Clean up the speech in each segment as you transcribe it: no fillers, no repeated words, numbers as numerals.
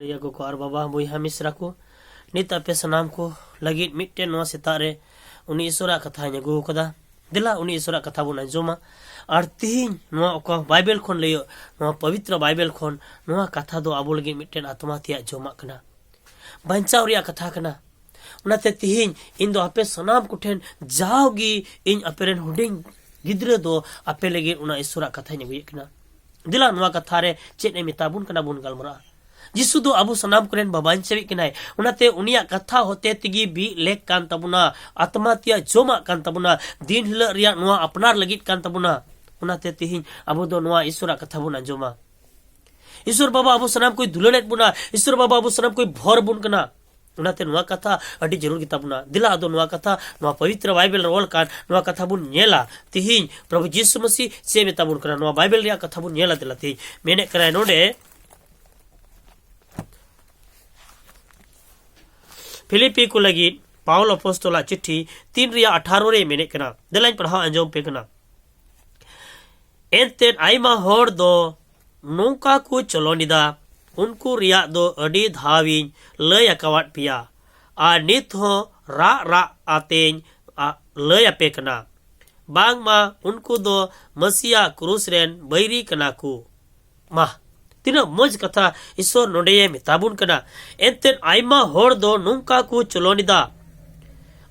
या को और बाबा बुहा मिश्रा को नित अपे सनाम को लगी मिट्टेन नवा सेतारे उनी ईश्वरा कथा अगू कदा दिला उनी ईश्वरा कथा बन आंजमा और तीन बाइबल खन लय पवित्र बाइबल खन कथा दो आबो लगी मिट्टेन आत्मा तिया जमा कना बंचाव रिया कथा कना उनाते तीन इन दो अपे सनाम कुठेन जाओगी इन अपेरेन हुडिंग गिद्रे दो अपे लगी उना ईश्वरा कथा अगुए कना दिला नवा कथा रे चेत ए मिताबुन कना बुन गलमरा जिसु दो अबु सनाम कुरेन बाबान चेवी कनाय उनाते उनिया कथा होते तिगी बी लेक कान तबुना आत्मा तिया जोमा कान तबुना दिन हिला रिया नवा अपनार लगित कान तबुना उनाते तिहिन अबु दो नवा ईश्वरा कथा बुन आंजमा ईश्वर बाबा अबु सनाम कोई दुलनेत बुना ईश्वर बाबा अबु सनाम कोई भोर बुन कना उनाते नवा कथा अडी जरूर किता बुना दिला दो नवा कथा नवा पवित्र बाइबल रोल कान नवा कथा बुन नेला तिहिन प्रभु यीशु मसीह से मेता बुन कना नवा बाइबल रिया कथा बुन नेला दिला ति मेने कराय नोडे फिलिपी को लगी पाउल अपोस्तोला चिट्ठी 3:18 रे मेने कना दलाइन पढ़ा अंजोम पे कना एंते आइमा होड़ दो नौका को चलोनिदा उनको रिया दो अडी धावी लय अकवाट पिया आ नित हो रा आतेन लय अपे कना बांग मा उनको दो मसीहा क्रूस रेन बैरी कना को मा तीना मज कथा ईश्वर नोडे मिताबुन कना एंते आइमा होड़ दो नौका को चलोनिदा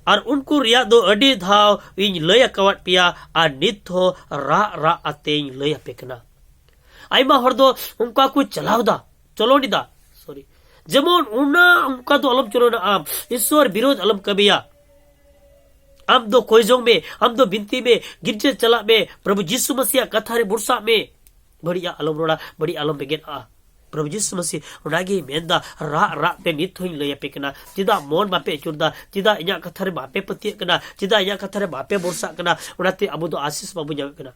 और उनको रिया दो अडी धाव इन लय अकवाट पिया आ नित हो रा आतेन लय अपे कना आइमा होड़ दो उनका को चलावदा चलोनिदा सॉरी जेमन उना उनका तो अलम चलोना आम ईश्वर विरोध अलम कबिया आम दो कोयजों में आम दो बिनती में गिरजे चला में प्रभु यीशु मसीह कथा रे बुरसा में बढ़िया अलम रोड़ा बड़ी अलम बेगेन आ प्रभु यीशु मसीह उनागी मेंदा रा पे नित होई लय पे कना चिदा मोन बापे चुरदा चिदा इया कथा रे बापे पति कना चिदा इया कथा रे बापे बुरसा कना उनाते अबो दो आशीष बाबू जावे कना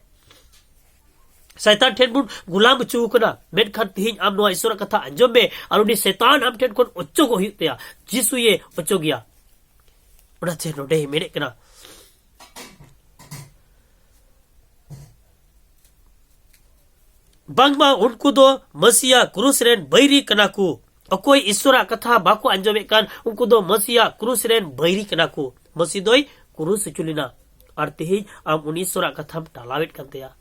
शैतान ठेन बुन गुलाम चू कना मेन खान तिहिन आम नवा ईश्वर कथा अंजम में आरुनी शैतान आम ठेन कोन ओच्चो को हितेया जिसु ये ओच्चो गया उनाते नोडे मेने कना बांगमा उनको दो मसीहा क्रूस रेन बैरी कना को अकोई ईश्वर कथा बाको अंजमे कान उनको दो मसीहा क्रूस रेन बैरी कना को मसीह दोई क्रूस चुलिना और तिहिन आम उन ईश्वर कथा टालावेट कंतेया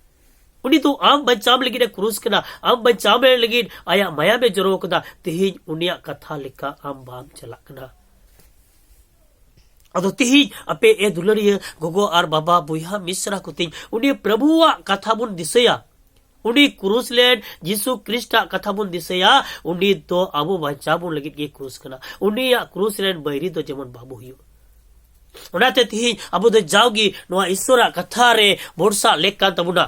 उनी तो आम बचाम लगी क्रूस कना आम बचाम लगी आया माया में जरो कदा तिहिन उनिया कथा लिखा आम बाम चला कना अदो तिहिन अपे ए दुलरिया गोगो और बाबा बुहा मिश्रा को तिन उनी प्रभुवा कथा बुन दिसया उनी क्रूस लेन जीसु क्रिस्टा कथा बुन दिसया उनी तो अबो बचा बुन लगी के क्रूस कना उनी या क्रूस लेन बैरी दो जेमन बाबू हियो उनाते तिहिन अबो दो जाओगी नवा ईश्वरा कथा रे बोरसा लेक का तबुना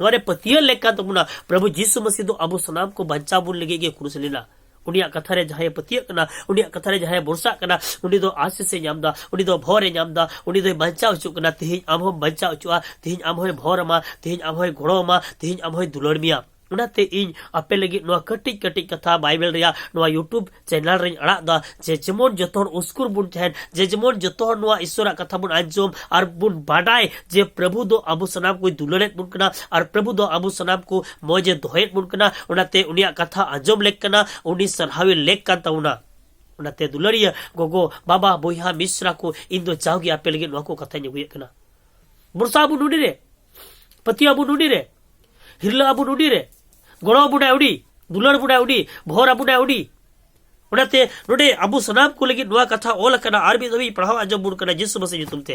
नवारे पतिया लेक का तबुना प्रभु यीशु मसीह दो अबो सनाम को बचा बुन लगी के क्रूस लेना उनिया कथा रे जहां पतिया कना उनिया कथा रे जहां बोरसा कना उनी दो आशीष से नामदा उनी दो भोरे नामदा उनी दो बचाव चु कना तिहिन आम हम बचाव चुआ तिहिन आम होय भोर मा तिहिन आम होय घोड़ो मा तिहिन आम होय दुलड़मिया उनाते इन अपे लगी नवा कटिक कटिक कथा बाइबल रिया नवा यूट्यूब चैनल रे अड़ा दा जे जेमन जतोन उस्कुर बुन ठहन जे जेमन जतोन नवा ईश्वरा कथा बुन आंजोम और बुन बाडाय जे प्रभु दो अबु सनाम को दुलड़ेत बुन कना और प्रभु दो अबु सनाम को मौजे दोहेत बुन कना उनाते उनिया कथा आंजोम लेक कना उनी सरहावे लेक का तउना उनाते दुलड़िया गोगो बाबा बुहा मिश्रा को इन दो चाहगी अपे लगी नवा को कथा नुगे कना बुरसा बुन उडी रे पतिया बुन उडी रे हिरला बुन उडी रे गोड़ो बुडा उडी दुलड़ बुडा उडी भोरा बुडा उडी उनाते नोडे अबु सनाम को लगी नवा कथा ओल कना आरबी दबी पढ़ावा अंजम बुन कना यीशु मसीह तुमते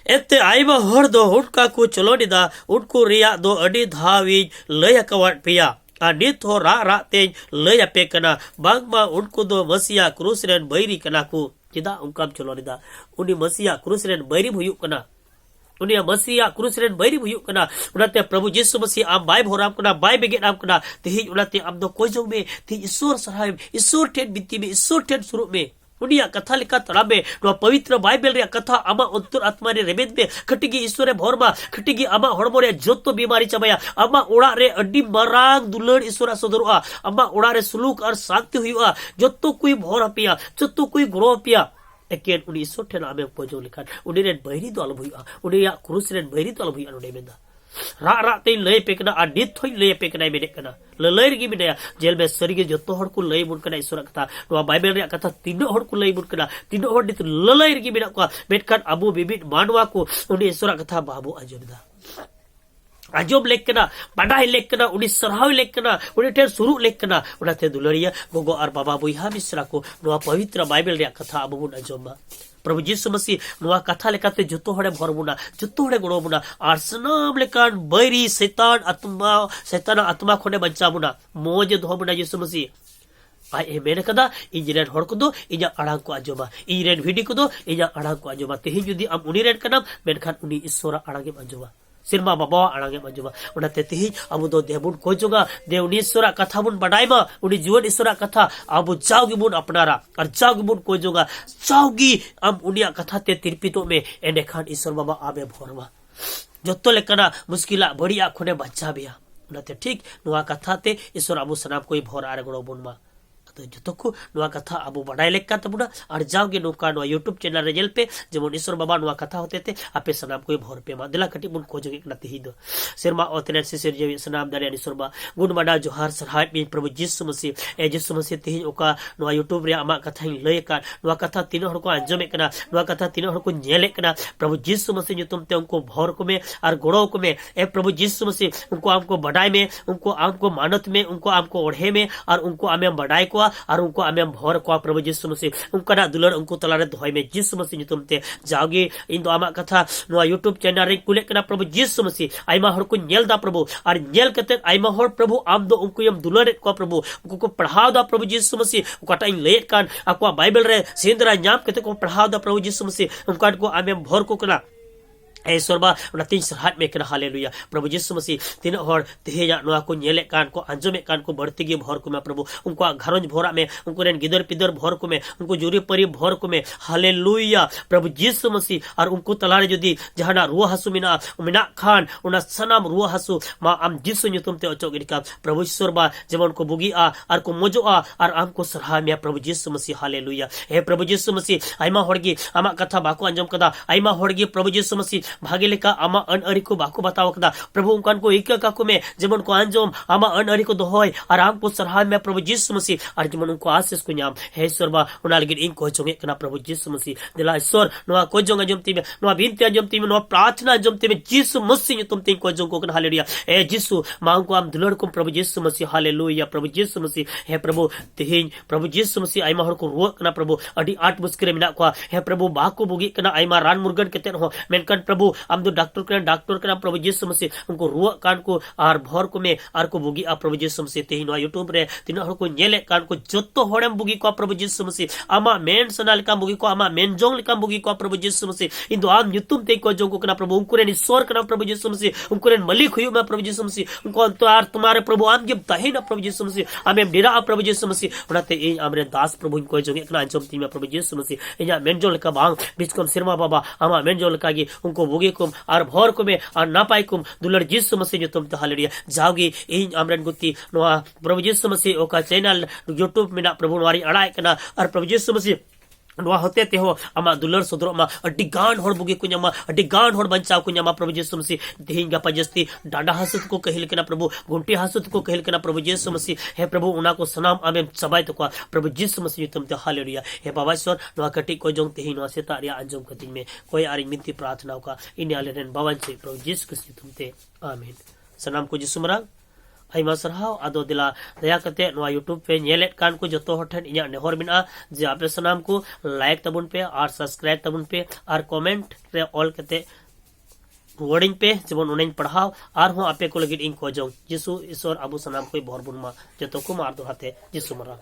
एते आइबा होड़ दो उनका को चलोनिदा उनको रिया दो अडी धावी लय कवाट पिया आ नित हो रा तेज लय अपे कना बांगमा उनको दो मसीहा क्रूस रेन बैरी कना को चिदा उनका चलोनिदा उनी मसीहा क्रूस रेन बैरी भुयु कना उनिया मसीहा क्रूस रेन बैरी भुयु कना उनाते प्रभु यीशु मसीह आम बाय भोराम कना बाय बेगे नाम कना तिहिन उनाते आम दो कोई जों में ति ईश्वर सहाय ईश्वर ठेन बित्ती में ईश्वर ठेन शुरू में उनिया कथा लिखा तराबे नो पवित्र बाइबल रे कथा आमा अंतर आत्मा रे रेबेद में खटिगी ईश्वर भोरमा खटिगी आमा हड़मो रे जोतो बीमारी चबाया आमा ओड़ा रे अड्डी मरांग दुलड़ ईश्वर सदरुआ आमा ओड़ा रे सुलूक और शांति हुआ जोतो कोई भोर हपिया जोतो कोई ग्रो हपिया एकेन उनी ईश्वर ठेन आमे पोजो लिखा उनी रे बैरी तो अलम हुआ उनी या क्रूस रे बैरी तो अलम हुआ नोडे मेंदा रा रा ते लय पे कना आ नित होई लय पे कना मेने कना ललय रगी मिने जेल में सरी के जतो हर को लय बुन कना ईश्वर कथा नो बाइबल रे कथा तीनो हर को लय बुन कना तीनो हर नित ललय रगी मिना को मेटकान अबो बिबिट मानवा को उनी ईश्वर कथा बाबू आजमदा आजोब लेकना बाडाई लेकना उनी सरहाव लेकना उनी ठेर सुरु लेकना उनाते दुलरिया गोगो और बाबा बुइहा मिश्रा को नो पवित्र बाइबल रे कथा अबो बुन आजोमा प्रभु जीसु मसीह नुआ कथा लेकाते जतो हड़े भरबुना जतो हड़े गड़ोबुना और सनाम लेकान बैरी शैतान आत्मा खोने बचाबुना मोज दोबुना जीसु मसीह आए मेन कदा इजरेन हड़ को इजा अड़ांग को आजोमा इजरेन भिडी को इजा अड़ांग को आजोमा तेही जुदी आम उनी रेन कनाम मेनखान उनी ईश्वर अड़ांगे आजोमा सिरमा बाबा अड़ांगे आजोमा उनाते तेही अब दो देबुन खोजोगा दे उनी ईश्वर कथा बुन बडाइमा उनी जीवन ईश्वर कथा अब जाओगी बुन अपनारा और जाओगी बुन खोजोगा जाओगी आम उनिया कथा ते तिरपितो में एने खान ईश्वर बाबा आबे भोरमा जतो लेकना मुश्किला बड़िया खुने बच्चा बिया उनाते ठीक नुआ कथा ते ईश्वर अब सनाम कोई भोर आरे गड़ो बुनमा जो को नुआ कथा अब बड़ाई लेका तबुना और जाओगे नोका नुआ यूट्यूब चैनल रे जेल पे जेमन ईश्वर बाबा नुआ कथा होते थे आपे सनाम कोई भोर पे मा दिला कटी बुन खोजोगे नते ही दो सिरमा ओतने से सिर जे सनाम दरिया ईश्वर बा गुण माना जोहार सरहाय में प्रभु यीशु मसीह ए यीशु मसीह तेही ओका नुआ यूट्यूब रे आमा कथा ही लय का नुआ कथा तीनो हर को अंजमे कना नुआ कथा तीनो हर को नेले कना प्रभु यीशु मसीह तुम ते उनको भोर को में और गोड़ो को में ए प्रभु यीशु मसीह उनको हमको बढ़ाई में उनको हमको मानत में उनको हमको ओढ़े में और उनको हमें बढ़ाई को और उनको हमें भोर को प्रभु यीशु मसीह उनका ना दुलर उनको तलारे धोय में यीशु मसीह तुम ते जाओगे इन दो आमा कथा नुआ यूट्यूब चैनल रे कुले कना प्रभु यीशु मसीह आइमा हर को नेल दा प्रभु और नेल कते आइमा हर प्रभु आम दो उनको यम दुलर को प्रभु उनको को पढ़ाव दा प्रभु यीशु मसीह उनका टाइम लेट कान aqua बाइबल रे सेंद्रा न्याम कते को पढ़ाव दा प्रभु यीशु मसीह उनका को हमें भोर को कना ऐश्वर्बा तीन सरहाट में हालेलुया प्रभु यीशु मसीह तीन हर तेहेजा नुआ को नेले कान को अंजमे कान को बढ़ती गे भर को में प्रभु उनको घरंज भोरा में उनको रेन गिदर पिदर भर को में उनको जुरी परी भर को में हालेलुया प्रभु यीशु मसीह और उनको तलारे जदी जहाना रुआ हसु मिना खान उना सनाम रुआ हसु मा आम यीशु ᱧᱩᱛᱩᱢ ते अचोग गिका प्रभु ईश्वरबा जेमन को बुगिआ और को मोजोआ और आम को सरहा में प्रभु यीशु मसीह हालेलुया हे प्रभु यीशु मसीह आइमा हड़गी आमा कथा बाको अंजम कदा आइमा हड़गी प्रभु यीशु मसीह भागे लेका आमा अनअरी को बाको बताव कदा प्रभु उनकान को इका काको में जेमन को अंजम आमा अनअरी को दोहोय और आम को सरहा में प्रभु यीशु मसीह और जेमन उनको आशीष को न्याम हे ईश्वरबा उना लगिन इन को जोंगे कना प्रभु यीशु मसीह दिला ईश्वर नोआ को जोंगा जमती में नोआ बिनती जमती में नोआ प्रार्थना जमती में यीशु मसीह तुम तीन को जोंको कना हालेलुया ए यीशु मांग को आम दुलड़ को प्रभु यीशु मसीह हालेलुया प्रभु यीशु मसीह हे प्रभु तेहिन प्रभु यीशु मसीह आइमा हर को रुआ कना प्रभु अडी आठ मुस्किल मिना को हे प्रभु बाको बुगी कना आइमा रान मुर्गन केते हो मेनकन प्रभु आम दो डॉक्टर कना प्रभु यीशु मसीह उनको रुआ कान को और भर को में आर को बुगी आ प्रभु यीशु मसीह तेहिन वा यूट्यूब रे तीन हर को नेले कान को जत्तो होड़म बुगी को प्रभु यीशु मसीह आमा मेन सनाल का बुगी को आमा मेन जोंग का बुगी को प्रभु यीशु मसीह इन दो आम यूट्यूब ते को जोंको कना प्रभु उनको रे ईश्वर कना प्रभु यीशु मसीह उनको रे मलिक हुई मैं प्रभु यीशु मसीह उनको अंतरार तुम्हारे प्रभु आम जब तहिन प्रभु यीशु मसीह आमे डेरा प्रभु यीशु मसीह उनाते ए आमरे दास प्रभु इनको जोंगे कना जमती में प्रभु यीशु मसीह इजा मेनजोल का बांग बिचकम सिरमा बाबा आमा मेनजोल का गी उनको बुगी कुम और भर को में और ना पाई कुम दुलर यीशु मसीह जो तुम हालेलुया जाओगी इन आमरन गुती नोआ प्रभु यीशु मसीह ओका चैनल यूट्यूब में ना प्रभु वारी अड़ाई कना और प्रभु यीशु मसीह नोआ होते ते हो आमा दुलर सदरो मा अड्डी गान होड़ बुगी को न्यामा अड्डी गान होड़ बंचाव को न्यामा प्रभु यीशु मसीह देहिन गपा जस्ती डांडा हसत को कहल केना प्रभु गुंटी हसत को कहल केना प्रभु यीशु मसीह हे प्रभु उना को सनाम आमे सबाय तो को प्रभु यीशु मसीह तुम ते हालेलुया हे बाबा ईश्वर नोआ कटी को जोंग तेहिन वा सेता रिया अंजम कतिन में कोई आरी मिनती प्रार्थना का इन आलेन बावन से प्रभु यीशु मसीह तुम ते आमीन सनाम को यीशु मरा आइमा सरहाव आदो दिला दया कते नोआ यूट्यूब पे नेलेट कान को जतो हठन इया नेहर बिना जे आपे सनाम को लाइक तबुन पे और सब्सक्राइब तबुन पे और कमेंट रे ऑल कते वर्डिंग पे जेबन उनेन पढ़ाव और हो आपे को लगिन इन को जो यीशु ईश्वर अबु सनाम कोई भरबुन मा जतो को मार दो हाथे यीशु मरा।